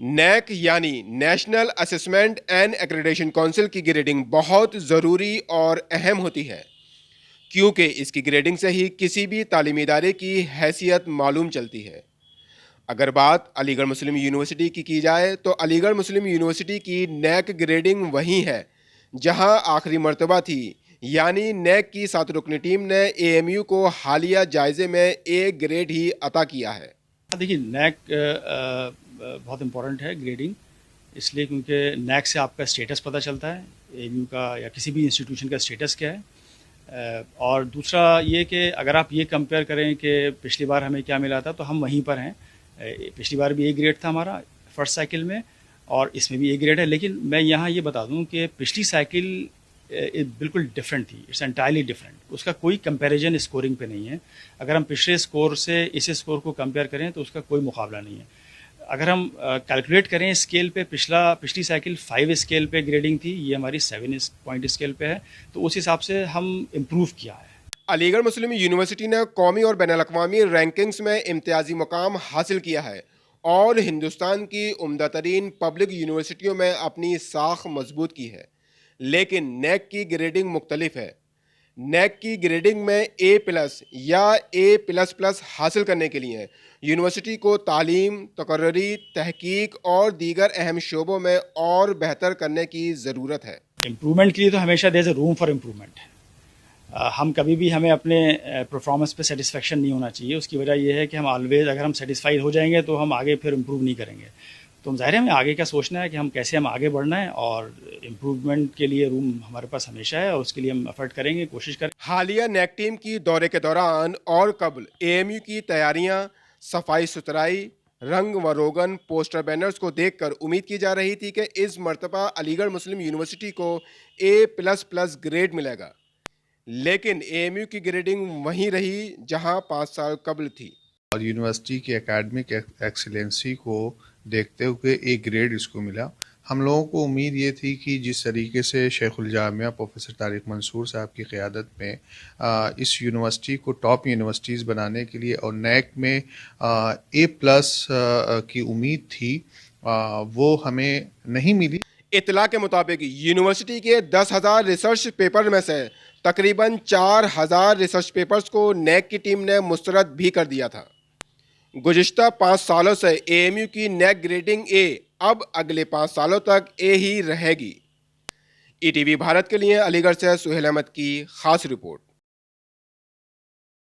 نیک یعنی national assessment and accreditation council کی grading بہت ضروری اور اہم ہوتی ہے، کیونکہ اس کی گریڈنگ سے ہی کسی بھی تعلیمی ادارے کی حیثیت معلوم چلتی ہے۔ اگر بات علی گڑھ مسلم یونیورسٹی کی جائے تو علی گڑھ مسلم یونیورسٹی کی نیک گریڈنگ وہی ہے جہاں آخری مرتبہ تھی، یعنی نیک کی 7 رکنی ٹیم نے اے ایم یو کو حالیہ جائزے میں اے گریڈ ہی عطا کیا ہے۔ دیکھیے نیک بہت امپورٹنٹ ہے گریڈنگ، اس لیے کیونکہ نیک سے آپ کا اسٹیٹس پتہ چلتا ہے، اے ایم یو کا یا کسی بھی انسٹیٹیوشن کا اسٹیٹس کیا ہے۔ اور دوسرا یہ کہ اگر آپ یہ کمپیئر کریں کہ پچھلی بار ہمیں کیا ملا تھا تو ہم وہیں پر ہیں۔ پچھلی بار بھی اے گریڈ تھا ہمارا فرسٹ سائیکل میں، اور اس میں بھی اے گریڈ ہے، لیکن میں یہاں یہ بتا دوں کہ پچھلی سائیکل بالکل ڈفرینٹ تھی، اٹس انٹائرلی ڈفرینٹ، اس کا کوئی کمپیریزن اسکورنگ پہ نہیں ہے۔ اگر ہم پچھلے اسکور سے اس اسکور کو کمپیئر کریں تو اس کا کوئی مقابلہ نہیں ہے۔ اگر ہم کیلکولیٹ کریں اسکیل پہ، پچھلی سائیکل 5 اسکیل پہ گریڈنگ تھی، یہ ہماری 7 پوائنٹ اسکیل پہ ہے، تو اس حساب سے ہم امپروو کیا ہے۔ علی گڑھ مسلم یونیورسٹی نے قومی اور بین الاقوامی رینکنگز میں امتیازی مقام حاصل کیا ہے اور ہندوستان کی عمدہ ترین پبلک یونیورسٹیوں میں اپنی ساکھ مضبوط کی ہے، لیکن نیک کی گریڈنگ مختلف ہے۔ نیک کی گریڈنگ میں اے پلس یا اے پلس پلس حاصل کرنے کے لیے یونیورسٹی کو تعلیم، تقرری، تحقیق اور دیگر اہم شعبوں میں اور بہتر کرنے کی ضرورت ہے۔ امپرومنٹ کے لیے تو ہمیشہ دیر از اے روم فار امپرومنٹ۔ ہم کبھی بھی ہمیں اپنے پرفارمنس پہ سیٹسفیکشن نہیں ہونا چاہیے۔ اس کی وجہ یہ ہے کہ ہم آلویز اگر ہم سیٹسفائی ہو جائیں گے تو ہم آگے پھر امپروو نہیں کریں گے۔ تو ظاہر ہے ہمیں آگے کا سوچنا ہے کہ ہم کیسے ہم آگے بڑھنا ہے، اور امپروومنٹ کے لیے روم ہمارے پاس ہمیشہ ہے، اور اس کے لیے ہم ایفرٹ کریں گے، کوشش کریں۔ حالیہ نیک ٹیم کی دورے کے دوران اور قبل اے ایم یو کی تیاریاں، صفائی ستھرائی، رنگ و روگن، پوسٹر بینرز کو دیکھ کر امید کی جا رہی تھی کہ اس مرتبہ علی گڑھ مسلم یونیورسٹی کو اے پلس پلس گریڈ ملے گا، لیکن اے ایم یو کی گریڈنگ وہیں رہی جہاں 5 سال قبل تھی۔ اور یونیورسٹی کی اکیڈمک ایکسیلنسی کو دیکھتے ہوئے ایک گریڈ اس کو ملا۔ ہم لوگوں کو امید یہ تھی کہ جس طریقے سے شیخ الجامعہ پروفیسر طارق منصور صاحب کی قیادت میں اس یونیورسٹی کو ٹاپ یونیورسٹیز بنانے کے لیے اور نیک میں اے پلس کی امید تھی، وہ ہمیں نہیں ملی۔ اطلاع کے مطابق یونیورسٹی کے 10,000 ریسرچ پیپر میں سے تقریباً 4,000 ریسرچ پیپرز کو نیک کی ٹیم نے مسترد بھی کر دیا تھا۔ گزشتہ 5 سالوں سے اے ایم یو کی نیک گریڈنگ اے اب اگلے 5 سالوں تک اے ہی رہے گی۔ ای ٹی وی بھارت کے لیے علی گڑھ سے سہیل احمد کی خاص رپورٹ۔